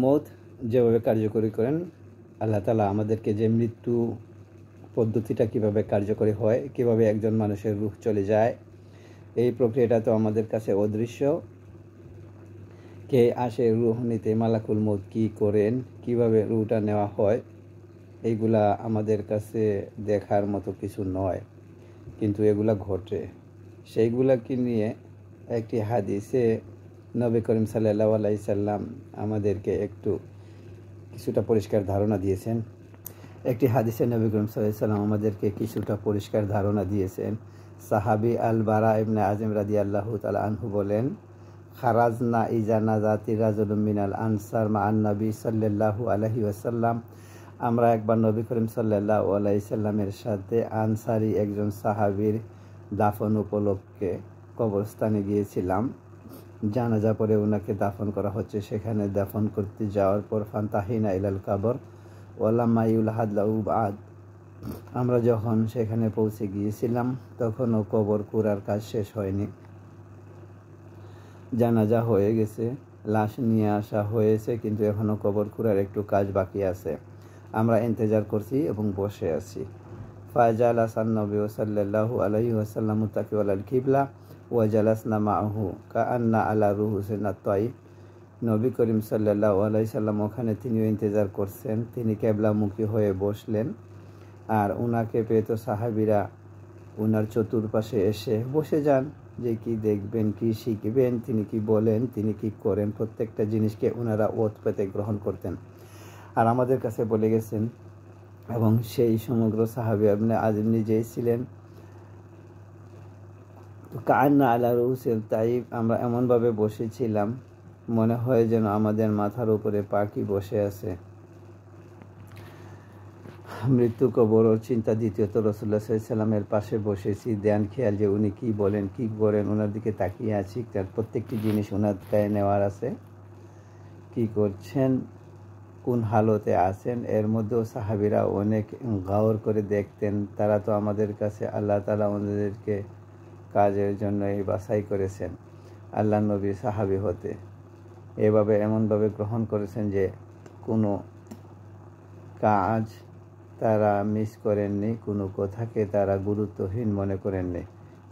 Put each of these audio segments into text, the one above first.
মৌত যেভাবে কার্যকরী করেন আল্লাহ তাআলা আমাদেরকে, যে মৃত্যু পদ্ধতিটা কিভাবে কার্যকরী হয়, কিভাবে একজন মানুষের রূহ চলে যায়, এই প্রক্রিয়াটা তো আমাদের কাছে অদৃশ্য। কে আসে রূহ নিতে, মালাকুল মৌত কী করেন, কিভাবে রূহটা নেওয়া হয়, এইগুলা আমাদের কাছে দেখার মতো কিছু নয়, কিন্তু এগুলা ঘটে। সেইগুলাকে নিয়ে একটি হাদিসে নবী করিম সাল্লাল্লাহু আলাইহি সাল্লাম আমাদেরকে কিছুটা পরিষ্কার ধারণা দিয়েছেন। একটি হাদিসে নবী করিম সাল্লাল্লাহু আলাইহি সাল্লাম আমাদেরকে কিছুটা পরিষ্কার ধারণা দিয়েছেন। সাহাবী আল বারা ইবনে আযিম রাদিয়াল্লাহু তাআলা আনহু বলেন, খারাজনা ইজানাজাতি রাজুলুম মিনাল আনসার মা আন-নবী সাল্লাল্লাহু আলাইহি ওয়াসাল্লাম। আমরা একবার নবী করিম সাল্লাল্লাহু আলাইহি সাল্লামের সাথে আনসারি একজন সাহাবীর দাফন উপলক্ষে কবরস্থানে গিয়েছিলাম। জানাজা পরে ওনাকে দাফন করা হচ্ছে। সেখানে দাফন করতে যাওয়ার পর ফান্তাহিনা ইলাল কবর ওয়ালাম্মা ইউলহাদ লাহু বাদ। আমরা যখন সেখানে পৌঁছে গিয়েছিলাম তখনও কবর কুড়ার কাজ শেষ হয়নি। জানাজা হয়ে গেছে, লাশ নিয়ে আসা হয়েছে, কিন্তু এখনও কবর কুড়ার একটু কাজ বাকি আছে। আমরা ইন্তজার করছি এবং বসে আছি। ফাজালাসান নবী সাল্লাল্লাহু আলাইহি ওয়াসাল্লাম মুত্তাকিউ আলাল কিবলা ওয়া জালাসনা মাআহু কাআন্না আলা রুহুসিনাত তায়ব। নবী করিম সাল্লাল্লাহু আলাইহি সাল্লাম ওখানে তিনিও ইন্তজার করছেন। তিনি কিবলামুখী হয়ে বসলেন, আর ওনাকে পেয়ে তো সাহাবীরা ওনার চতুর্পাশে এসে বসে যান, যে কি দেখবেন, কি শিখবেন, তিনি কি বলেন, তিনি কি করেন, প্রত্যেকটা জিনিসকে ওনারা ওত পেতে গ্রহণ করতেন আর আমাদের কাছে বলে গেছেন। এবং সেই সমগ্র সাহাবী ইবনে আযিম নিজেই ছিলেন। কান্না আলা রুসিল তাইব, আমরা এমনভাবে বসেছিলাম মনে হয় যেন আমাদের মাথার উপরে পাখি বসে আছে। মৃত্যু কবর ও চিন্তা। দ্বিতীয়ত রাসূলুল্লাহ সাল্লাল্লাহু আলাইহি সাল্লামের পাশে বসেছি, ধ্যান খেয়াল যে উনি কি বলেন, কি করেন, ওনার দিকে তাকিয়ে আছি। তার প্রত্যেকটি জিনিস ওনার গায়ে নেওয়ার আছে, কি করছেন, কোন হালতে আছেন। এর মধ্যেও সাহাবীরা অনেক গাওর করে দেখতেন। তারা তো আমাদের কাছে আল্লাহ তাআলা ওনাদেরকে কাজের জন্য এই বাছাই করেছেন, আল্লাহ নবী সাহাবী হতে এভাবে এমনভাবে গ্রহণ করেছেন যে কোনো কাজ তারা মিস করেননি, কোনো কথাকে তারা গুরুত্বহীন মনে করেননি।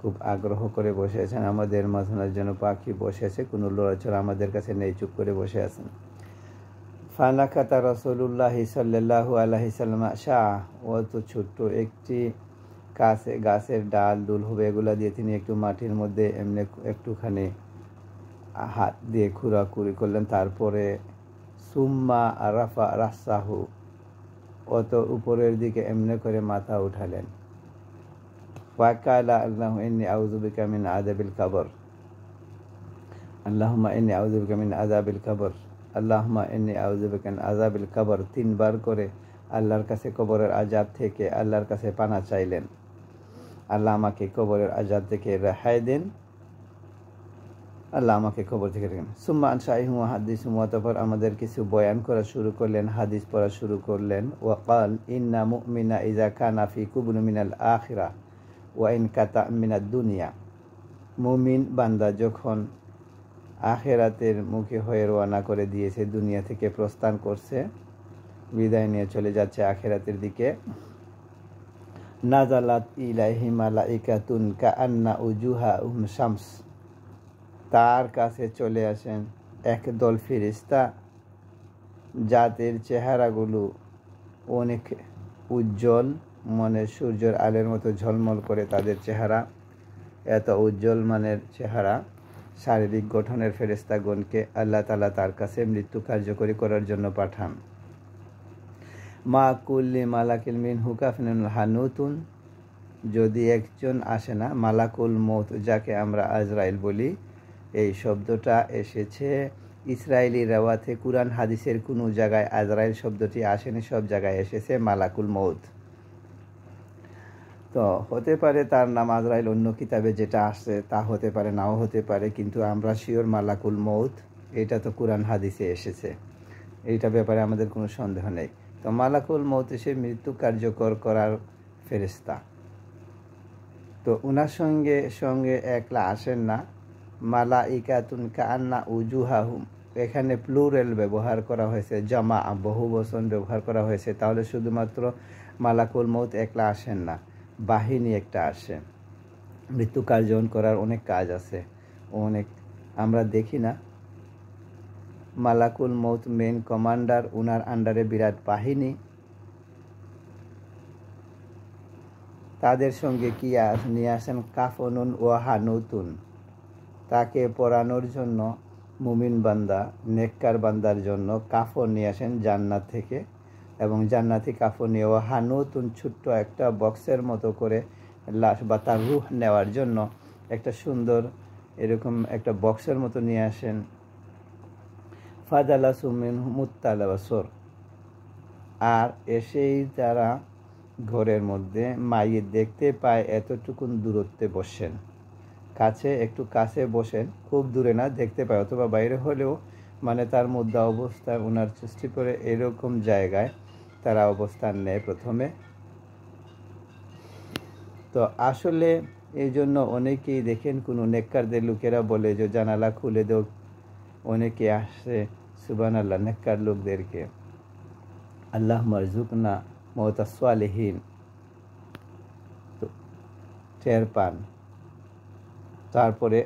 খুব আগ্রহ করে বসে আছেন, আমাদের মাঝখানের জন্য পাখি বসে আছে, কোনো লড়াচড়া আমাদের কাছে নেই, চুপ করে বসে আছেন। ফানাকাতা রাসূলুল্লাহ সাল্লাল্লাহু আলাইহি সাল্লাম শাহ, অত ছোট্ট একটি গাছের ডাল দুল হবে, এগুলা দিয়ে তিনি একটু মাটির মধ্যে এমনি একটুখানি হাত দিয়ে খুঁড়াখুড়ি করলেন। তারপরে সুম্মা রাফা রাসাহু, অত উপরের দিকে এমনি করে মাথা উঠালেন। ওয়াকালা আল্লাহু ইন্নী আউযু বিকা মিন আযাবিল কবর, আল্লাহুম্মা ইন্নী আউযু বিকা মিন আযাবিল কবর, আল্লাহুম্মা ইন্নী আউযু বিকা মিন আযাবিল কবর। তিনবার করে আল্লাহর কাছে কবরের আযাব থেকে আল্লাহর কাছে পানা চাইলেন। আল্লাহ আমাকে কবরের আযাব থেকে রেহাই দিন, আল্লাহ আমাকে কবর থেকে রেখেন। সুম্মা আনশাইহু হাদিসুম, অতঃপর আমাদের কিছু বয়ান করা শুরু করলেন, হাদিস পড়া শুরু করলেন। ওয়াকাল ইন্না মুমিনা ইযা কানা ফি কুবুন মিনাল আখিরা ওয়া ইন কাতা মিনাদ দুনিয়া। মুমিন বান্দা যখন আখিরাতের মুখে হয়ে রওনা করে দিয়েছে, দুনিয়া থেকে প্রস্থান করছে, বিদায় নিয়ে চলে যাচ্ছে আখিরাতের দিকে, নাজালাত ইলাইহি মালাইকাতুন কাআন্না উজুহাহুম শামস, তার কাছে চলে আসেন একদল ফেরেশতা, যাদের চেহারাগুলো অনেক উজ্জ্বল, মনে সূর্যের আলোর মতো ঝলমল করে তাদের চেহারা, এত উজ্জ্বল মানের চেহারা। শারীরিক গঠনের ফেরেশতাগণকে আল্লাহ তাআলা তার কাছে মৃত্যু কার্যকরী করার জন্য পাঠান। মা কুল্লি মালাকিল মিনহু কাফিনুল হানুতুন, যদি একজন আসে না, মালাকুল মৌত যাকে আমরা আজরাইল বলি, এই শব্দটা এসেছে ইসরায়েলি রেওয়াতে। কুরআন হাদিসের কোনো জায়গায় আজরাইল শব্দটি আসেনি, সব জায়গায় এসেছে মালাকুল মৌত। তো হতে পারে তার নাম আজরাইল, অন্য কিতাবে যেটা আসছে তা হতে পারে, নাও হতে পারে, কিন্তু আমরা শিওর মালাকুল মৌত, এটা তো কুরআন হাদিসে এসেছে, এইটা ব্যাপারে আমাদের কোনো সন্দেহ নেই। তো মালাকুল মৌত এসে মৃত্যু কার্যকর করার ফেরেশতা। তো ওনার সঙ্গে একলা আসেন না, মালাইকাতুন কাআন্না উজুহাহুম, এখানে প্লুরাল ব্যবহার করা হয়েছে, জামা বহু বচন ব্যবহার করা হয়েছে, তাহলে শুধুমাত্র মালাকুল মউত একলা আসেন না, বাহিনী একটা আসে। মৃত্যু কার্যন করার অনেক কাজ আছে, অনেক আমরা দেখি না। মালাকুল মউত মেন কমান্ডার, উনার আন্ডারে বিরাট বাহিনী। তাদের সঙ্গে কি নিয়ে আসেন? কাফনুন ও হানুতুন, তাকে পরানোর জন্য মুমিন বান্দা, নেককার বান্দার জন্য কাফন নিয়ে আসেন জান্নাত থেকে, এবং জান্নাতি কাফন নিয়ে ও হানুতুন, ছোট্ট একটা বক্সের মতো করে লাশ বা তার রুহ নেওয়ার জন্য একটা সুন্দর এরকম একটা বক্সের মতো নিয়ে আসেন। ফাদালা সুমিন মুত্তালাবাসর, আর এসেই তারা ঘরের মধ্যে মাইয়ের দেখতে পায় এতটুকুন দূরত্বে বসেন, কাছে একটু কাছে বসেন, খুব দূরে না, দেখতে পায়, অথবা বাইরে হলেও মানে তার মধ্যে অবস্থায় ওনার সৃষ্টি করে এরকম জায়গায় তারা অবস্থান নেয় প্রথমে। তো আসলে এই জন্য অনেকেই দেখেন কোনো নেককারদের লোকেরা বলে যে জানালা খুলে দেও, অনেকে আসে সুবহানাল্লাহ নেককার লোকদেরকে, আল্লাহ মারজুকনা মওতা সালেহীন, তো টের পান। তারপরে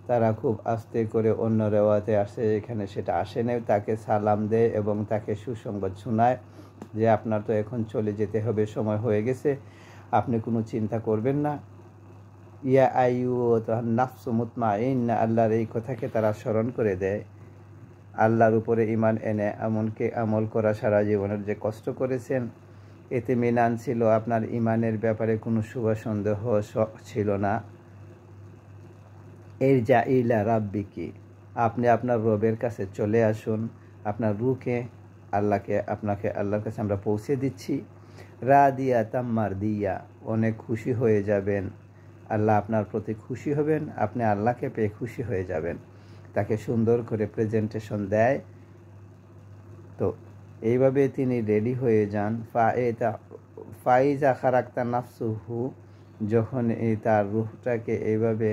তারা খুব আস্তে করে অন্য রেওয়াতে আসে, এখানে সেটা আসে না, তাকে সালাম দেয় এবং তাকে সুসংবাদ শোনায় যে আপনার তো এখন চলে যেতে হবে, সময় হয়ে গেছে, আপনি কোনো চিন্তা করবেন না। ইয়া আইয়ু নাফসু মুতমাইন্না, আল্লাহর এই কথাকে তারা স্মরণ করে দেয়। আল্লাহর উপরে ঈমান এনে এমনকি আমল করা সারা জীবনের যে কষ্ট করেছেন, এতে মিনান ছিল, আপনার ঈমানের ব্যাপারে কোনো শুভ সন্দেহ ছিল না। এর যা ইলা রাব্বিকি, আপনি আপনার রবের কাছে চলে আসুন, আপনার রুহকে আপনাকে আল্লাহর কাছে আমরা পৌঁছে দিচ্ছি। রাদিয়া তাম্মার দিয়া, অনেক খুশি হয়ে যাবেন, আল্লাহ আপনার প্রতি খুশি হবেন, আপনি আল্লাহকে পেয়ে খুশি হয়ে যাবেন। তাকে সুন্দর করে প্রেজেন্টেশন দেয়। তো এইভাবে তিনি রেডি হয়ে যান। ফাইজা খারাক্তা নাফসুহু, যখন এই তার রুহটাকে এইভাবে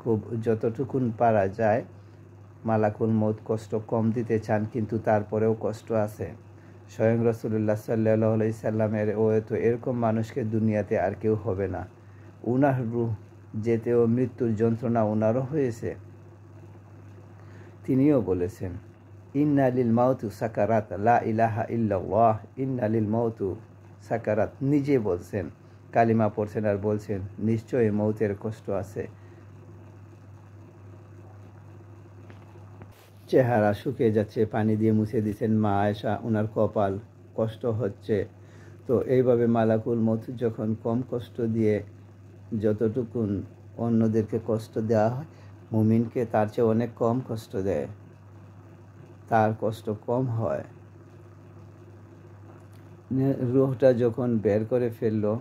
খুব যতটুকুন পারা যায়, মালাকুল মউত কষ্ট কম দিতে চান, কিন্তু তারপরেও কষ্ট আছে। স্বয়ং রাসূলুল্লাহ সাল্লাল্লাহু আলাইহি সাল্লামের তো এরকম মানুষকে দুনিয়াতে আর কেউ হবে না। উনার রুহ যেতেও মৃত্যুর যন্ত্রণা উনারও হয়েছে। তিনিও বলেছেন ইন্না লিল মাউতু সাকারাত, লা ইলাহা ইল্লাল্লাহ, ইন্না লিল মাউতু সাকারাত, নিজে বলছেন, কালিমা পড়ছেন আর বলছেন নিশ্চয়ই মৌতের কষ্ট আছে। চেহারা শুকিয়ে যাচ্ছে, পানি দিয়ে মুছে দিচ্ছেন মা আয়েশা, ওনার কপাল, কষ্ট হচ্ছে। তো এইভাবে মালাকুল মউত যখন কম কষ্ট দিয়ে, যতটুকুন অন্যদেরকে কষ্ট দেওয়া হয়, মুমিনকে তার চেয়ে অনেক কম কষ্ট দেয়, তার কষ্ট কম হয়। রুহটা যখন বের করে ফেললো,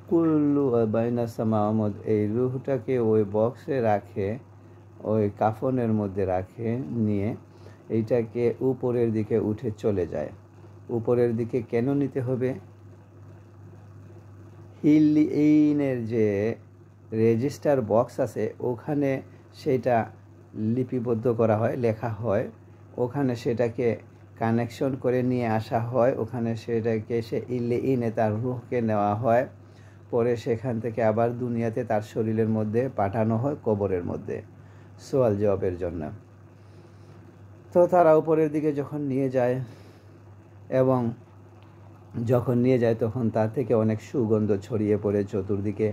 কুল্লু বাইনা সামামদ, এই রুহটাকে ওই বক্সে রাখে, ওই কাফনের মধ্যে রাখে, নিয়ে এইটাকে উপরের দিকে উঠে চলে যায়। উপরের দিকে কেন নিতে হবে? হিলিনের যে রেজিস্টার বক্স আছে ওখানে সেটা লিপিবদ্ধ করা হয়, লেখা হয়, ওখানে সেটাকে কানেকশন করে নিয়ে আসা হয়, ওখানে সেটাকে সে ইনে তার রুহকে নেওয়া হয়, পরে সেখান থেকে আবার দুনিয়াতে তার শরীরের মধ্যে পাঠানো হয়, কবরের মধ্যে সওয়াল জবাবের জন্য। তো তারা উপরের দিকে যখন নিয়ে যায়, এবং যখন নিয়ে যায় তখন তার থেকে অনেক সুগন্ধ ছড়িয়ে পড়ে চতুর্দিকে,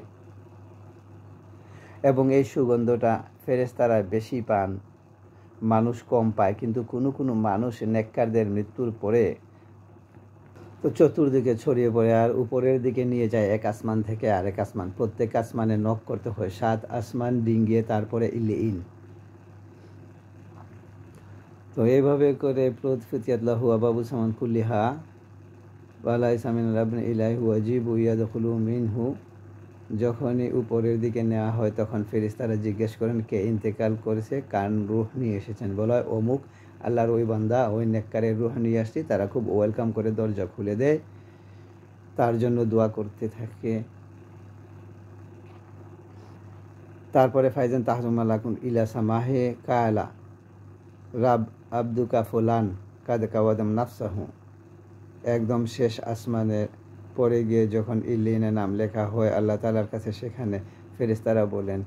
এবং এই সুগন্ধটা ফেরেশতারা বেশি পান, মানুষ কম পায়। কিন্তু কোনো কোনো মানুষ নেককারদের মৃত্যুর পরে তো চতুর্দিকে ছড়িয়ে পড়ে, আর উপরের দিকে নিয়ে যায় এক আসমান থেকে আরেক আসমান, প্রত্যেক আসমানে নক করতে হয়, 7 আসমান ডিঙ্গিয়ে তারপরে ইন। তো এইভাবে করে প্রতিফতিয়াল্লাহু আবাবু সামান কুল্লিহা ওয়ালা ইসামিন রাবন ইলাইহু ওয়াজিবু ইয়াদখুলু মিনহু, যখনই উপরের দিকে নেওয়া হয় তখন ফেরেশতারা জিজ্ঞেস করেন কে ইন্তেকাল করেছে, কার রূহ নিয়ে এসেছেন, বলা হয় অমুক আল্লাহর ওই বান্দা, ওই নেককারের রূহ নিয়ে আসছি। তারা খুব ওয়েলকাম করে দরজা খুলে দেয়, তার জন্য দোয়া করতে থাকে। তারপরে ফাইজান তাহজুমালাকুন ইলা সামাহে কায়লা রাব আব্দুকা ফুলান কাদ কাওয়াদাম নাফসাহু। একদম শেষ আসমানে পরে গিয়ে যখন ইল্লিনে নাম লেখা হয় আল্লাহ তাআলার কাছে, সেখানে ফেরেশতারা বলেন,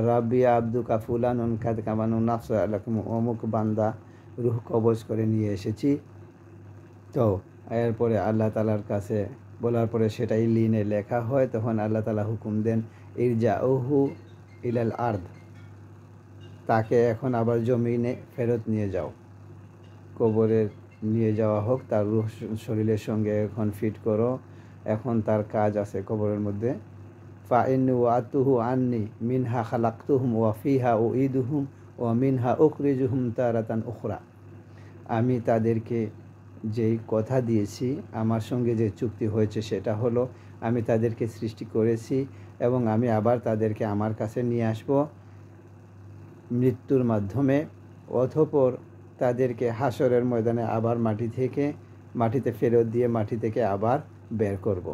রাব্বি আব্দুকা ফুলানুন কাদ কামানু নাফসা আলাকুম, অমুক বান্দা রূহ কবজ করে নিয়ে এসেছি। তো এরপরে আল্লাহ তাআলার কাছে বলার পরে সেটা ইল্লিনে লেখা হয়। তখন আল্লাহ তাআলা হুকুম দেন, ইরজাউহু ইলাল আরদ, তাকে এখন আবার জমিনে ফেরত নিয়ে যাও, কবরে নিয়ে যাওয়া হোক, তার রূহ শরীরের সঙ্গে এখন ফিট করো, এখন তার কাজ আছে কবরের মধ্যে। ফাইন্নী ওয়াতুহু আন্নি মিনহা খালাকতুহুম ওয়া ফিহা উঈদুহুম ওয়া মিনহা উখরিজুহুম তারাতান উখরা। আমি তাদেরকে যেই কথা দিয়েছি, আমার সঙ্গে যে চুক্তি হয়েছে, সেটা হলো আমি তাদেরকে সৃষ্টি করেছি এবং আমি আবার তাদেরকে আমার কাছে নিয়ে আসব মৃত্যুর মাধ্যমে, অতঃপর তাদেরকে হাসরের ময়দানে আবার মাটিতে ফেরত দিয়ে মাটি থেকে আবার বের করব।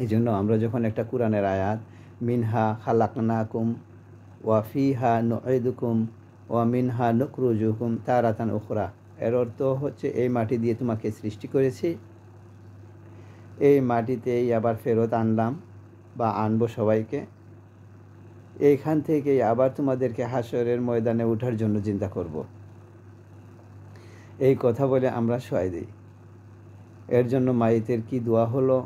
এই জন্য আমরা যখন একটা কোরআনের আয়াত মিনহা খালাকনাকুম ওয়া ফিহা নুঈদুকুম ওয়া মিনহা নুখরিজুকুম তারাতান উখরা, এর অর্থ হচ্ছে এই মাটি দিয়ে তোমাকে সৃষ্টি করেছি, এই মাটিতেই আবার ফেরত আনলাম বা আনবো সবাইকে, এইখান থেকেই আবার তোমাদেরকে হাসরের ময়দানে ওঠার জন্য চিন্তা করব। এই কথা বলে আমরা শোয়াই দিই। এর জন্য মাইতের কি দোয়া হলো,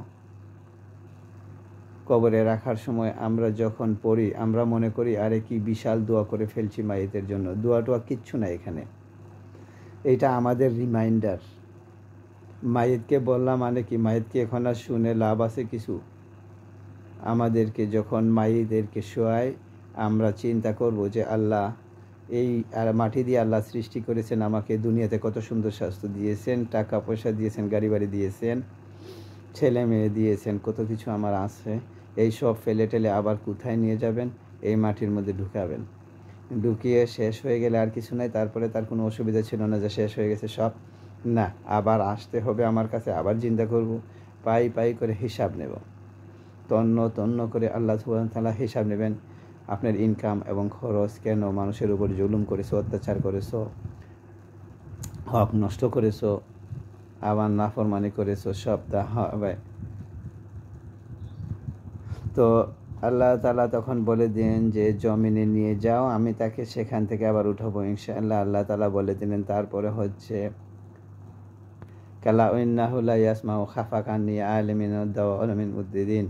কবরে রাখার সময় আমরা যখন পড়ি আমরা মনে করি আরে কি বিশাল দোয়া করে ফেলছি মাইতের জন্য। দোয়া কিচ্ছু না এখানে, এটা আমাদের রিমাইন্ডার। মাইতকে বললাম মানে কি, মাইতকে এখন আর শুনে লাভ আছে কিছু? আমাদেরকে যখন মাইদেরকে শোয়াই আমরা চিন্তা করব যে আল্লাহ এই মাটি দিয়ে আল্লাহ সৃষ্টি করেছেন, আমাকে দুনিয়াতে কত সুন্দর স্বাস্থ্য দিয়েছেন, টাকা পয়সা দিয়েছেন, গাড়ি বাড়ি দিয়েছেন, ছেলে মেয়ে দিয়েছেন, কত কিছু আমার আছে। এই সব ফেলে টেলে আবার কোথায় নিয়ে যাবেন? এই মাটির মধ্যে ঢুকাবেন। ঢুকিয়ে শেষ হয়ে গেলে আর কিছু নাই, তারপরে তার কোনো অসুবিধা ছিল না যে শেষ হয়ে গেছে সব, না, আবার আসতে হবে আমার কাছে, আবার চিন্তা করব, পাই করে হিসাব নেব, তন্ন করে আল্লাহ সুবহানাহু ওয়া তাআলা হিসাব নেবেন। আপনার ইনকাম এবং খরচ, কেন মানুষের উপর জুলুম করেছো, অত্যাচার করেছো, হক নষ্ট করেছো, আবার নাফরমানি করেছো, সব তা হবে। তো আল্লাহ তাআলা তখন বলে দিলেন যে জমিনে নিয়ে যাও, আমি তাকে সেখান থেকে আবার উঠাবো ইনশাআল্লাহ। আল্লাহ তাআলা বলে দিলেন তারপরে হচ্ছে কালা ইন্নাহু লা ইয়াসমাউ খাফাকানি আলিমিন দাওয়া আলামিন উদ্দিন।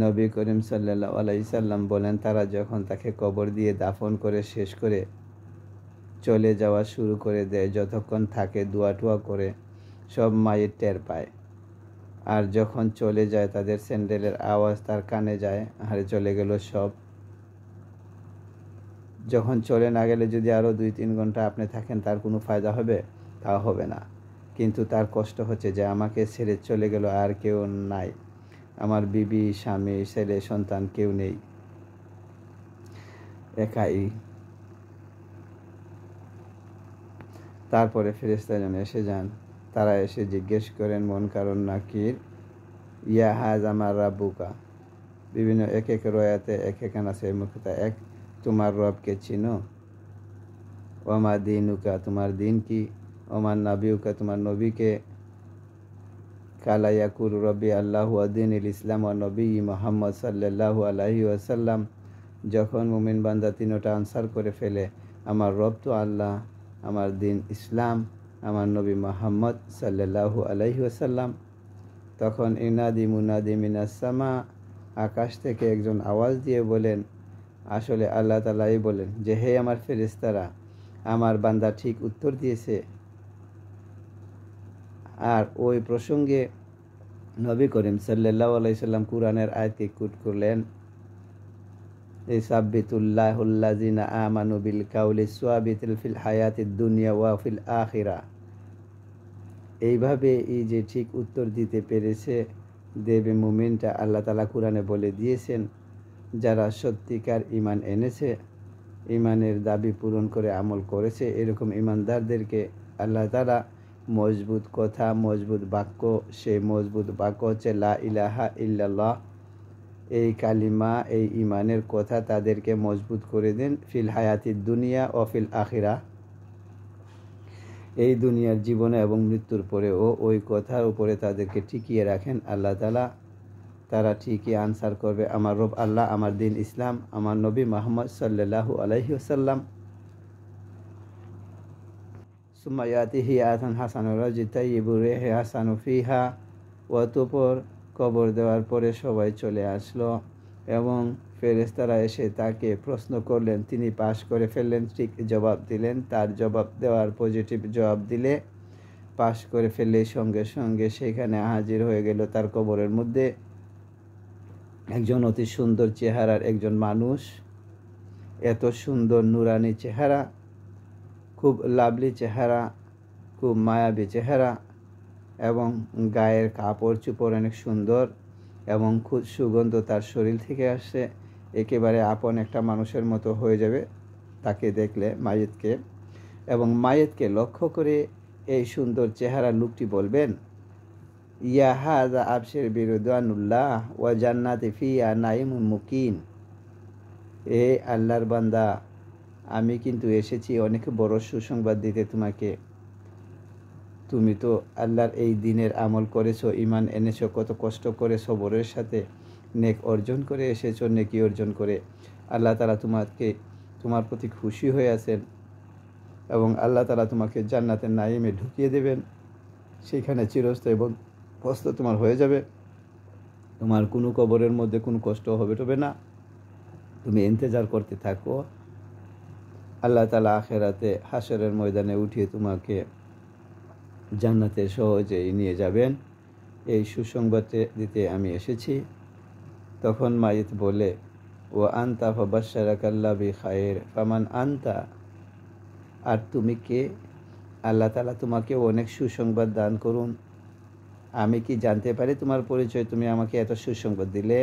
নবী করিম সাল্লাল্লাহু আলাইহি সাল্লাম বলেন, তারা যখন তাকে কবর দিয়ে দাফন করে শেষ করে চলে যাওয়া শুরু করে দেয়, যতক্ষণ থাকে দোয়া টোয়া করে সব মায়ের টের পায়। আর যখন চলে যায় তাদের স্যান্ডেলের আওয়াজ তার কানে যায়, আরে চলে গেল সব। যখন চলে না গেলে যদি আরও 2-3 ঘন্টা আপনি থাকেন তার কোনো ফায়দা হবে? তা হবে না। কিন্তু তার কষ্ট হচ্ছে যে আমাকে ছেড়ে চলে গেল, আর কেউ নাই, আমার বিবি, স্বামী, ছেলে, সন্তান কেউ নেই, একাই। তারপরে ফেরেশতাজন এসে যান, তারা এসে জিজ্ঞেস করেন মুনকারুন নাকির, ইয়া হাযা মা রাব্বুকা। বিভিন্ন এক রয়াতে এক আছে মুখতা এক, তোমার রবকে চিনো? ওমা দিনুকা, তোমার দিন কি? ওমা নাবিউকা, তোমার নবীকে? কালা ইয়াকুল রব্বি আল্লাহু ওয়া দীনুল ইসলাম ওয়া নবী মুহাম্মদ সাল্লাল্লাহু আলাইহি ওয়াসাল্লাম। যখন মুমিন বান্দা তিনটা আনসার করে ফেলে, আমার রব তো আল্লাহ, আমার দিন ইসলাম, আমার নবী মুহাম্মদ সাল্লাল্লাহু আলাইহি ওয়াসাল্লাম, তখন ইনাদি মুনাদি মিনাস সামা, আকাশ থেকে একজন আওয়াজ দিয়ে বলেন, আসলে আল্লাহ তাআলাই বলেন যে হে আমার ফেরেশতারা, আমার বান্দা ঠিক উত্তর দিয়েছে। আর ওই প্রসঙ্গে নবী করিম সাল্লাল্লাহু আলাইহি সাল্লাম কুরআনের আয়াতকে কোট করলেন, ইসাব্বিতুল্লাহুল্লাযিনা আমানু বিল কাউলি সাবিতিল ফিল হায়াতিদ দুনিয়া ওয়া ফিল আখিরা। এইভাবে এই যে ঠিক উত্তর দিতে পেরেছে দেবে মুমিনটা, আল্লাহ তাআলা কুরআনে বলে দিয়েছেন, যারা সত্যিকার ঈমান এনেছে, ঈমানের দাবি পূরণ করে আমল করেছে, এরকম ঈমানদারদেরকে আল্লাহ তাআলা মজবুত কথা, মজবুত বাক্য, সেই মজবুত বাক্য হচ্ছে লা ইলাহা ইল্লাল্লাহ এই কালিমা, এই ইমানের কথা তাদেরকে মজবুত করে দিন ফিল হায়াতি দুনিয়া ও ফিল আখিরা, এই দুনিয়ার জীবনে এবং মৃত্যুর পরেও ওই কথার উপরে তাদেরকে টিকিয়ে রাখেন। আল্লাহ তাআলা তারা ঠিকই আনসার করবে, আমার রব আল্লাহ, আমার দিন ইসলাম, আমার নবী মুহাম্মদ সাল্লাল্লাহু আলাইহি ওয়াসাল্লাম। সুম্মা ইয়াতিহি আতান হাসানুর রাজি তাইয়িবু রিহি হাসানু ফিহা, অতঃপর কবর দেওয়ার পরে সবাই চলে আসলো এবং ফেরেশতারা এসে তাকে প্রশ্ন করলেন, তিনি পাশ করে ফেললেন, ঠিক জবাব দিলেন। তার জবাব দেওয়ার পজিটিভ জবাব দিলে পাশ করে ফেললে সঙ্গে সঙ্গে সেখানে হাজির হয়ে গেল তার কবরের মধ্যে একজন অতি সুন্দর চেহারার একজন মানুষ। এত সুন্দর নুরানি চেহারা, খুব লাভলি চেহারা, খুব মায়াবী চেহারা, এবং গায়ের কাপড় চোপড় অনেক সুন্দর এবং খুব সুগন্ধ তার শরীর থেকে আসছে। একেবারে আপন একটা মানুষের মতো হয়ে যাবে তাকে দেখলে মাইয়িতকে। এবং মাইয়িতকে লক্ষ্য করে এই সুন্দর চেহারা লোকটি বলবেন, ইয়া হাযা আবশির বিরিদওয়ানুল্লাহ ওয়া জান্নাতি ফিহা নাঈমুন মুকিম। এ আল্লাহর বান্দা, আমি কিন্তু এসেছি অনেক বড় সুসংবাদ দিতে তোমাকে। তুমি তো আল্লাহর এই দিনের আমল করেছো, ইমান এনেছো, কত কষ্ট করে সবরের সাথে নেক অর্জন করে এসেছো, নেকি অর্জন করে। আল্লাহ তাআলা তোমার প্রতি খুশি হয়ে আছেন এবং আল্লাহ তাআলা তোমাকে জান্নাতের নাঈমে ঢুকিয়ে দেবেন। সেখানে চিরস্থায়ী বস্ত তোমার হয়ে যাবে। তোমার কোনো কবরের মধ্যে কোনো কষ্ট হবে না। তুমি ইন্তজার করতে থাকো। আল্লাহ তাআলা আখিরাতে হাশরের ময়দানে উঠিয়ে তোমাকে জান্নাতে সহজেই নিয়ে যাবেন। এই সুসংবাদ দিতে আমি এসেছি। তখন মাইয়িত বলে, ও আনতা ফাবাশশারাকাল্লাহু বিখায়র ফামান আনতা, আর তুমি কে? আল্লাহ তাআলা তোমাকে অনেক সুসংবাদ দান করুন। আমি কি জানতে পারি তোমার পরিচয়? তুমি আমাকে এত সুসংবাদ দিলে।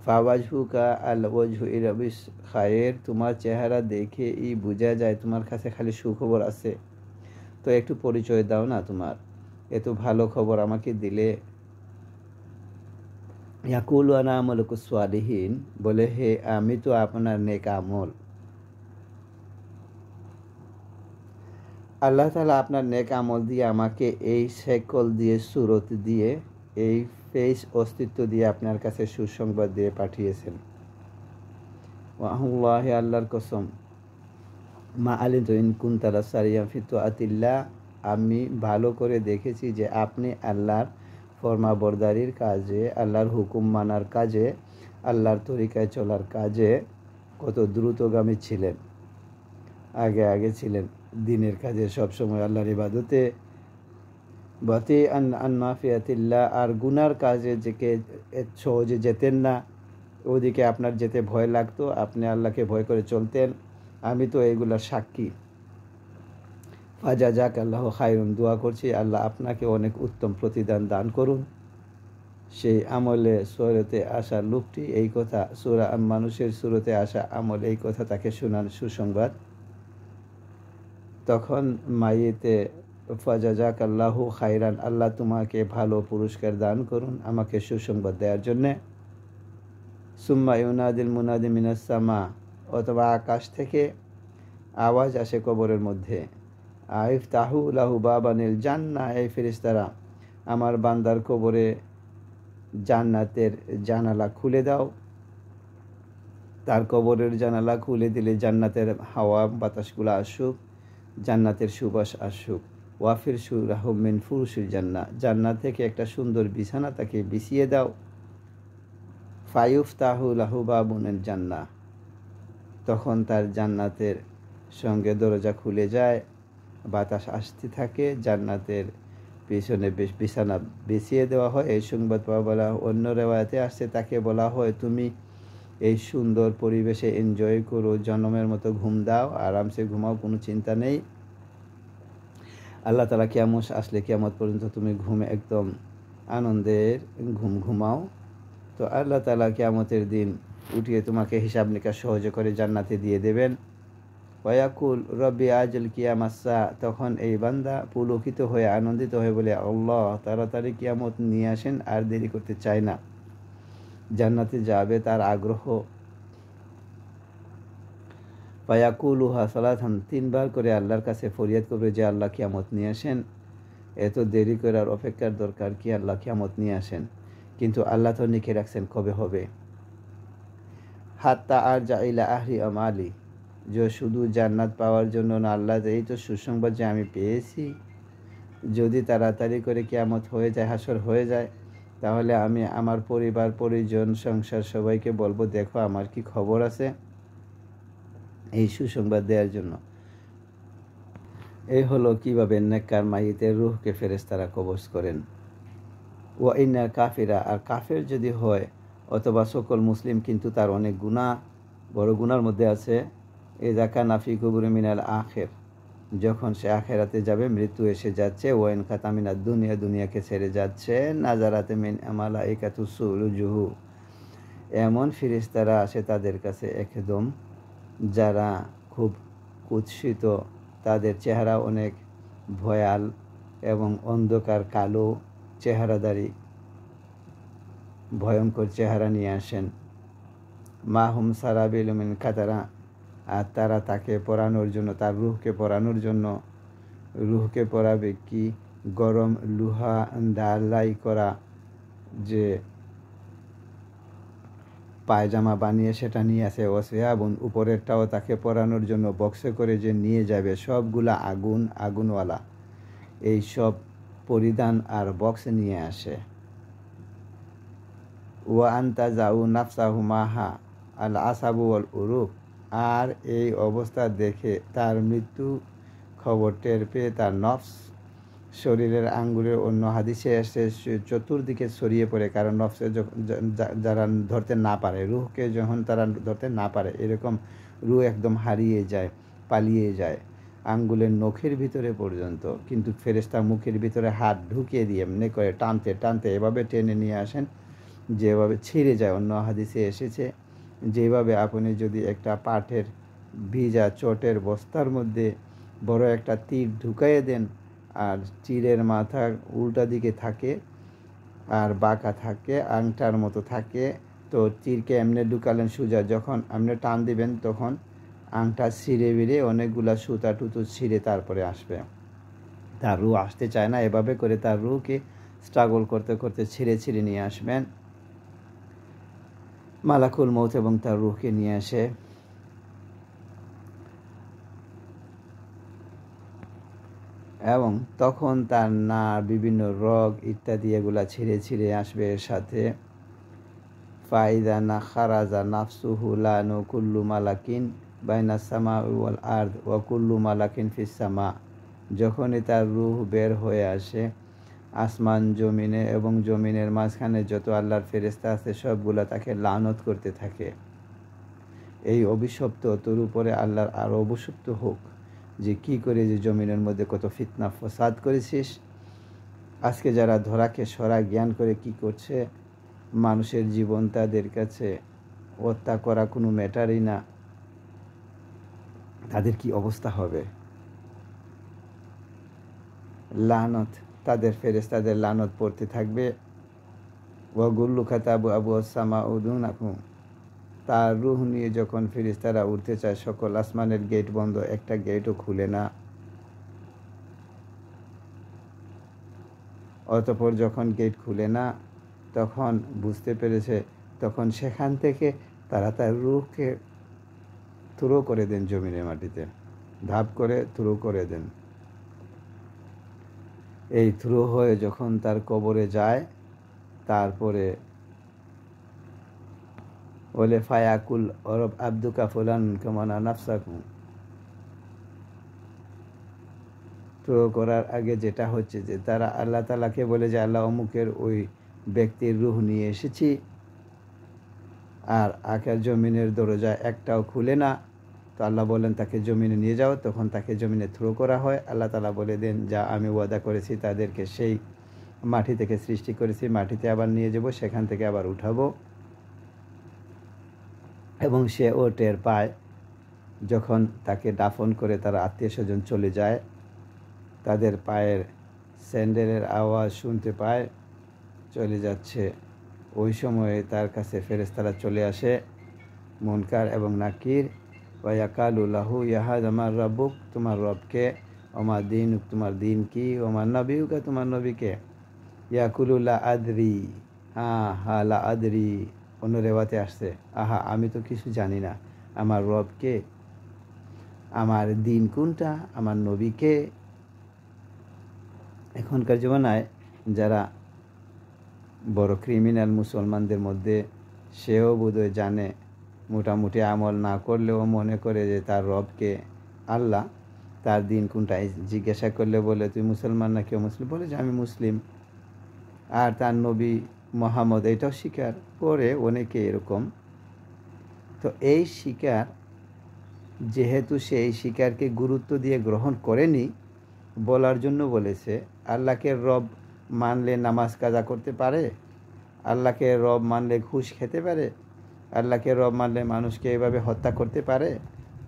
ফাওয়াজহুকা আল ওয়াজহু ইরাবিস খায়ের, তোমার চেহারা দেখেই বোঝা যায় তোমার কাছে খালি সুখবর আছে। তো একটু পরিচয় দাও না তোমার, এত ভালো খবর আমাকে দিলে। ইয়াকুলু আনা আমালুকুস সালিহিন, বলে হে আমি তো আপনার নেক আমল। আল্লাহ তাআলা আপনার নেক আমল দিয়ে আমাকে এই শেকল দিয়ে, সুরত দিয়ে, এই ফেস অস্তিত্ব দিয়ে আপনার কাছে সুসংবাদ দিয়ে পাঠিয়েছেন। ওয়াল্লাহি, আল্লাহর কসম, মা আলিমতু ইন কুনতা লাসারিয়ান ফি তাআতিল্লাহ, আমি ভালো করে দেখেছি যে আপনি আল্লাহর ফরমাবরদারির কাজে, আল্লাহর হুকুম মানার কাজে, আল্লাহর তরিকায় চলার কাজে কত দ্রুতগামী ছিলেন। আগে ছিলেন দিনের কাজে, সবসময় আল্লাহর ইবাদতে, বাতি আন মাফিয়াতিল্লাহ, আর গুনার কাজে যেকে সহজে যেতেন না। ওদিকে আপনার যেতে ভয় লাগতো, আপনি আল্লাহকে ভয় করে চলতেন। আমি তো এগুলার সাক্ষী। ফাজাজাকাল্লাহু খায়রুন, দোয়া করছি আল্লাহ আপনাকে অনেক উত্তম প্রতিদান দান করুন। সেই আমলে সুরতে আসা লোকটি এই কথা, সূরা মানুষের সুরতে আসা আমল, এই কথা তাকে শোনান সুসংবাদ। তখন মাইয়েতে, ফাজাজাকাল্লাহু খায়রান, আল্লাহ তোমাকে ভালো পুরস্কার দান করুন আমাকে সুসংবাদ দেওয়ার জন্যে। সুম্মা ইউনাদিল মুনাদি মিনাস সামা, অথবা আকাশ থেকে আওয়াজ আসে কবরের মধ্যে, আইফতাহু লাহু বাবানিল জান্নাহ, এই ফেরেশতারা আমার বান্দার কবরে জান্নাতের জানালা খুলে দাও। তার কবরের জানালা খুলে দিলে জান্নাতের হাওয়া বাতাসগুলো আসুক, জান্নাতের সুবাস আসুক। ওয়াফির সুরাহু মিন ফুরুশিল জান্নাহ, জান্নাত থেকে একটা সুন্দর বিছানা তাকে বিছিয়ে দাও। ফায়ুফতাহু লাহু বাবুনিল জান্নাহ, তখন তার জান্নাতের সঙ্গে দরজা খুলে যায়, বাতাস আসতে থাকে, জান্নাতের পিছনে বিছানা বিছিয়ে দেওয়া হয়। এই সংবাদ পাওয়া বলা, অন্য রেওয়ায়াতে আসছে তাকে বলা হয় তুমি এই সুন্দর পরিবেশে এনজয় করো, জন্মের মতো ঘুম দাও, আরামসে ঘুমাও, কোনো চিন্তা নেই। আল্লাহ তাআলা কিয়ামত আসলে কিয়ামত পর্যন্ত তুমি ঘুমে একদম আনন্দের ঘুমাও। তো আল্লাহ তাআলা কিয়ামতের দিন উঠিয়ে তোমাকে হিসাব নিকাশ সহজে করে জান্নাতে দিয়ে দেবেন। ওয়াকুল রব্বি আজল কিয়ামাসা, তখন এই বান্দা পুলকিত হয়ে আনন্দিত হয়ে বলে, আল্লাহ তাড়াতাড়ি কিয়ামত নিয়ে আসেন, আর দেরি করতে চায় না, জান্নাতে যাবে তার আগ্রহ। ওয়াকুলুহা সালাতান, 3 বার করে আল্লাহর কাছে ফরিয়াদ করবে যে আল্লাহ কিয়ামত নিয়ে আসেন, এত দেরি করার অপেক্ষার দরকার কি, আল্লাহ কিয়ামত নিয়ে আসেন। কিন্তু আল্লাহ তো লিখে রাখছেন কবে হবে। হাত্তা আর জাইলা আহরি আমালি, যে শুধু জান্নাত পাওয়ার জন্য না, আল্লাহ এই তো সুসংবাদ যে আমি পেয়েছি, যদি তাড়াতাড়ি করে কিয়ামত হয়ে যায়, হাসর হয়ে যায়, তাহলে আমি আমার পরিবার পরিজন সংসার সবাইকে বলবো, দেখো আমার কি খবর আছে, এই সুসংবাদ দেওয়ার জন্য। এই হলো কিভাবে নেককার মাইতের রূহকে ফেরেশতারা কবজ করেন। ওয়া ইন্না কাফিরা, আর কাফের যদি হয় অথবা সকল মুসলিম কিন্তু তার অনেক গুনাহ, বড় গুনার মধ্যে আছে, ইযা কানা ফি কুবুরি মিনাল আখির, যখন সে আখেরাতে যাবে, মৃত্যু এসে যাচ্ছে, ওয়াইন খাতামিনা দুনিয়া, দুনিয়াকে ছেড়ে যাচ্ছে, নাজারাতে মিন মালাইকাতু সুলুজুহু, এমন ফেরেশতারা আসে তাদের কাছে একদম, যারা খুব কুৎসিত, তাদের চেহারা অনেক ভয়াল এবং অন্ধকার কালো চেহারাদারি, ভয়ঙ্কর চেহারা নিয়ে আসেন। মাহুম সারাবিল মিন কাতারা, আর তারা তাকে পরানোর জন্য, তার রুহকে পরানোর জন্য, রুহকে পরাবে কি, গরম লোহা ডালাই করা যে পায়জামা বানিয়ে সেটা নিয়ে আসে, ওয়াসিয়াবুন, উপরেরটাও তাকে পরানোর জন্য বক্সে করে যে নিয়ে যাবে, সবগুলা আগুন, আগুনওয়ালা, এই সব পরিধান আর বক্স নিয়ে আসে। ওয়া আনতা যাউ নাফসাহু মাহা আল আসাবু ওয়াল উরুক, আর এই অবস্থা দেখে তার মৃত্যু খবর টের পেয়ে তার নফস শরীরের আঙ্গুলের, অন্য হাদিসে এসে চতুর্দিকে ছড়িয়ে পড়ে, কারণ নফসে যারা ধরতে না পারে, রুহকে যখন তারা ধরতে না পারে, এরকম রুহ একদম হারিয়ে যায়, পালিয়ে যায় আঙ্গুলের নখের ভিতরে পর্যন্ত। কিন্তু ফেরেশতা মুখের ভিতরে হাত ঢুকিয়ে দিয়ে এমনি করে টানতে টানতে এভাবে টেনে নিয়ে আসেন, যেভাবে ছিঁড়ে যায়। অন্য হাদিসে এসেছে, যেভাবে আপনি যদি একটা পাটের ভিজা চটের বস্তার মধ্যে বড় একটা তীর ঢুকাইয়ে দেন, আর তীরের মাথা উল্টা দিকে থাকে আর বাঁকা থাকে, আংটার মতো থাকে, তো তীরকে এমনি ঢুকালেন সোজা, যখন আপনি টান দিবেন তখন আংটা ছিঁড়ে বেড়ে অনেকগুলা সুতা টুতু ছিঁড়ে তারপরে আসবে। তার রুহ আসতে চায় না, এভাবে করে তার রুহকে স্ট্রাগল করতে করতে ছিঁড়ে ছিঁড়ে নিয়ে আসবেন মালাকুল মউত, এবং তার রুহকে নিয়ে আসে। এবং তখন তার নাড়, বিভিন্ন রোগ ইত্যাদি এগুলা ছিঁড়ে ছিঁড়ে আসবে এর সাথে। ফাইদা না খারাজা নাফসুহু লানু কুল্লু মালাকিন বাইনা সামা ওয়াল আরদ ওয়া কুল্লু মালাকিন ফিস সামা, যখনই তার রূহ বের হয়ে আসে, আসমান জমিনে এবং জমিনের মাঝখানে যত আল্লাহর ফেরেশতা আছে সবগুলা তাকে লানত করতে থাকে, এই অভিশপ্ত তোর উপরে আল্লাহর আরও অভিশপ্ত হোক, যে কি করে যে জমিনের মধ্যে কত ফিতনা ফসাদ করেছিস। আজকে যারা ধরাকে সরা জ্ঞান করে কি করছে, মানুষের জীবন তাদের কাছে হত্যা করা কোনো ম্যাটারই না, তাদের কি অবস্থা হবে। লানত, তাদের ফেরেশতাদের লানত পড়তে থাকবে। ওয়াগুল্লু খাতাবু আবু সামা উদুনাকুম, তার রূহ নিয়ে যখন ফেরেশতারা উঠতে চায়, সকল আসমানের গেট বন্ধ, একটা গেটও খুলে না। অতঃপর যখন গেট খুলে না, তখন বুঝতে পেরেছে, তখন সেখান থেকে তারা তার রূহকে থ্রো করে দেন জমিনের মাটিতে, ধাপ করে থ্রো করে দেন। এই থ্রো হয়ে যখন তার কবরে যায়, তারপরে বলে ফায়াকুল অরব আব্দুকা ফুলান কামানা নাফসাকু, থ্রো করার আগে যেটা হচ্ছে যে তারা আল্লাহ তাআলাকে বলে যে আল্লাহ অমুকের ওই ব্যক্তির রূহ নিয়ে এসেছি, আর আকাশ জমিনের দরজা একটাও খুলে না, তো আল্লাহ বলেন তাকে জমিনে নিয়ে যাও, তখন তাকে জমিনে থ্রো করা হয়। আল্লাহ তাআলা বলে দেন, যা আমি ওয়াদা করেছি তাদেরকে, সেই মাটি থেকে সৃষ্টি করেছি, মাটিতে আবার নিয়ে যাব, সেখান থেকে আবার উঠাবো। এবং সে ও টের পায় যখন তাকে দাফন করে তার আত্মীয় স্বজন চলে যায়, তাদের পায়ের স্যান্ডেলের আওয়াজ শুনতে পায় চলে যাচ্ছে, ওই সময়ে তার কাছে ফেরেশতারা চলে আসে, মুনকার এবং নাকির। ওয়াকালু লাহু ইয়াহাদ আমার রব্বুক, তোমার রবকে, ওমার দিন, তোমার দিন কি, ওমার নবীকে, তোমার নবীকে। ইয়াকুলু লা আদরি, হ্যাঁ লা আদরি, অন্য রেওয়াতে আসছে আহা আমি তো কিছু জানি না, আমার রবকে, আমার দিন কোনটা, আমার নবীকে। এখনকার জমানায় যারা বড় ক্রিমিনাল মুসলমানদের মধ্যে, সেও বোধহয় জানে, মোটামুটি আমল না করলেও মনে করে যে তার রবকে আল্লাহ, তার দিন কোনটা জিজ্ঞাসা করলে বলে তুই মুসলমান না কেউ মুসলিম, বলে যে আমি মুসলিম। আর তার নবী মোহাম্মদ, এটাও স্বীকার করে অনেকে এরকম। তো এই স্বীকার, যেহেতু সে এই স্বীকারকে গুরুত্ব দিয়ে গ্রহণ করেনি, বলার জন্য বলেছে আল্লাহকে রব মানলে নামাজ কাজা করতে পারে, আল্লাহকে রব মানলে ঘুষ খেতে পারে, আল্লাহকে রব মানলে মানুষকে এভাবে হত্যা করতে পারে,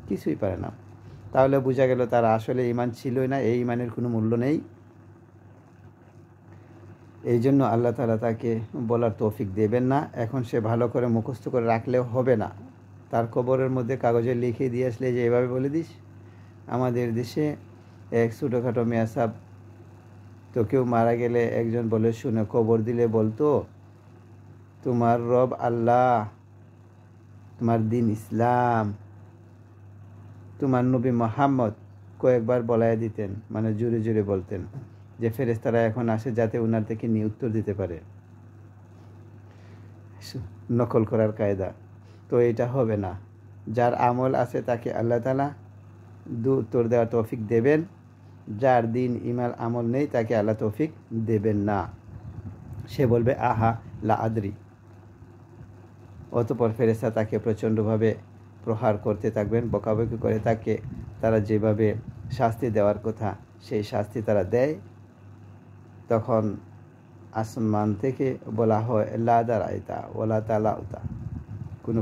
কিছুই পারে না। তাহলে বোঝা গেল তার আসলে ঈমান ছিলই না, এই ঈমানের কোনো মূল্য নেই। এই জন্য আল্লাহ তাআলা তাকে বলার তৌফিক দেবেন না। এখন সে ভালো করে মুখস্থ করে রাখলেও হবে না, তার কবরের মধ্যে কাগজে লিখে দিয়ে আসলে যে এভাবে বলে দিস। আমাদের দেশে এক ছোটোখাটো মিয়া সাহেব, তো কেউ মারা গেলে একজন বলে শুনে কবর দিলে বলতো তোমার রব আল্লাহ, তোমার দিন ইসলাম, তোমার নবী মোহাম্মদ, কয়েকবার বলায় দিতেন, মানে জোরে জোরে বলতেন, যে ফেরেশতারা এখন আসে যাতে ওনার থেকে নিয়ে উত্তর দিতে পারে, নকল করার কায়দা। তো এটা হবে না। যার আমল আছে তাকে আল্লাহ তাআলা উত্তর দেওয়ার তৌফিক দেবেন, যার দিন ইমান আমল নেই তাকে আল্লাহ তৌফিক দেবেন না। সে বলবে আহা লা আদরি। অতঃপর ফেরেশতা তাকে প্রচণ্ডভাবে প্রহার করতে থাকবেন, বকাবকি করে তাকে তারা যেভাবে শাস্তি দেওয়ার কথা সেই শাস্তি তারা দেয়। তখন আসমান থেকে বলা হয় লা দারাইতা ওয়ালা তালাউতা।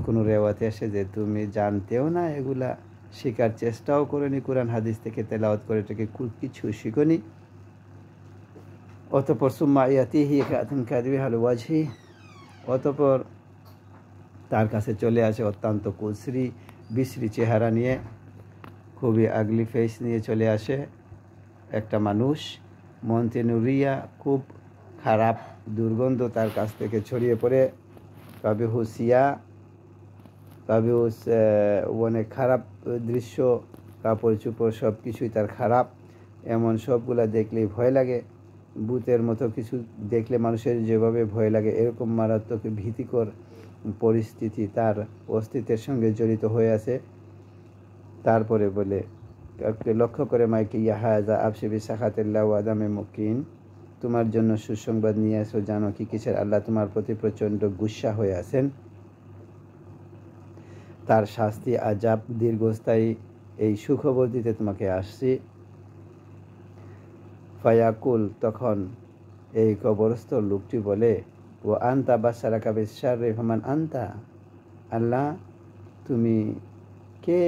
কোনো রেওয়াতে আসে যে তুমি জানতেও না, এগুলা শেখার চেষ্টাও করেনি, কোরআন হাদিস থেকে তেলাওয়াত করে এটাকে কিছু শিখনি। অতঃপর সুম্মা ইয়াতিহি কাতিন কাদিবি হাল ওয়াজহি, অতঃপর তার কাছে চলে আসে অত্যন্ত কুশ্রী বিশ্রী চেহারা নিয়ে, খুবই আগলি ফেস নিয়ে চলে আসে একটা মানুষ। মন্তেনুরিয়া, খুব খারাপ দুর্গন্ধ তার কাছ থেকে ছড়িয়ে পড়ে। কবে হুসিয়া, কবে অনেক খারাপ দৃশ্য, কাপড় চোপড় সব কিছুই তার খারাপ। এমন সবগুলা দেখলেই ভয় লাগে। ভূতের মতো কিছু দেখলে মানুষের যেভাবে ভয় লাগে, এরকম মারাত্মক ভীতিকর পরিস্থিতি তার অস্তিত্বের সঙ্গে জড়িত হয়ে আছে। তারপরে বলে লক্ষ্য করে মাইকে, ইয়াহাজা আবশিবি সাখাতিল্লাহ ওয়া আদামে মুকিন, তোমার জন্য সুসংবাদ নিয়ে আসো, জানো কি কিসের, আল্লাহ তোমার প্রতি প্রচণ্ড গুসা হয়ে আছেন, তার শাস্তি আজাব দীর্ঘস্থায়ী, এই সুখবর দিতে তোমাকে আসছি। ফায়াকুল, তখন এই কবরস্থ লোকটি বলে, ও আন্তা বাসারাকা বিশাররি ফামান আন্তা, আল্লাহ তুমি কে,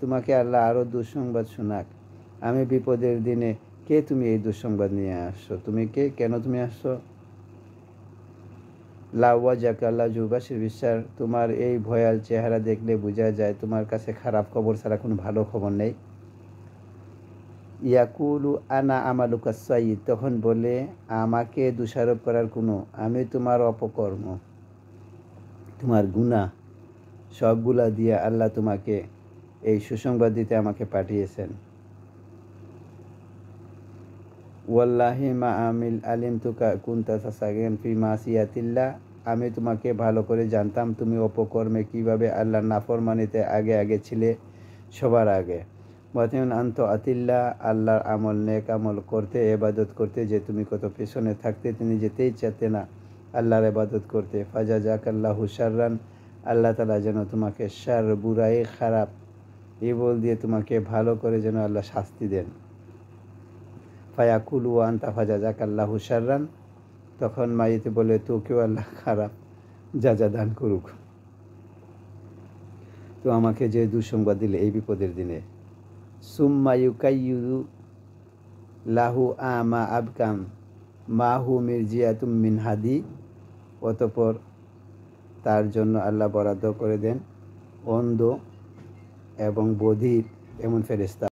তোমাকে আল্লাহ আরও দুঃসংবাদ শোনাক, আমি বিপদের দিনে কে, তুমি এই দুঃসংবাদ নিয়ে আসছো, তুমি কে, কেন তুমি আসছো। লাওয়াজাক আল্লাহ জুবাসির বিশ্বাস, তোমার এই ভয়াল চেহারা দেখলে বোঝা যায় তোমার কাছে খারাপ খবর ছাড়া কোনো ভালো খবর নেই। ইয়াকুলু আনা আমালুকা সাইয়্যিদ, তখন বলে আমাকে দোষারোপ করার কোনো, আমি তোমার অপকর্ম, তোমার গুনাহ সবগুলা দিয়ে আল্লাহ তোমাকে এই সুসংবাদ দিতে আমাকে পাঠিয়েছেন। ওয়াল্লাহি মা আমিল আলিম তুকা কুনতা সাসাগেন ফি মাসিয়াতিল্লাহ, আমি তোমাকে ভালো করে জানতাম তুমি অপকর্মে কিভাবে আল্লাহর নাফরমানিতে আগে আগে ছিলে, সবার আগে। ওয়াতিন আন্ত আতিল্লাহ, আল্লাহর আমল নেক আমল করতে, ইবাদত করতে যে তুমি কত পেছনে থাকতে, তিনি যেতেই চাতে না আল্লাহর ইবাদত করতে। ফাজাজাকাল্লাহু শাররান, আল্লাহ তাআলা যেন তোমাকে শার, বুরাই, খারাপ ইবল দিয়ে তোমাকে ভালো করে যেন আল্লাহ শাস্তি দেন। ফায়াকুলু আনতা ফাজাজাকাল্লাহু শাররান, তখন মাইতে বলে তোকেও আল্লাহ খারাপ যা দান করুক। তো আমাকে যে দুঃসংবাদ দিলে এই বিপদের দিনে, সুম্মা ইউকাইয়্যিদু লাহু আমা আবকাম মাহু মিরজিয়াতুম মিন হাদি, অতঃপর তার জন্য আল্লাহ বরাদ্দ করে দেন অন্ধ এবং বধির এমন ফেরেশতা।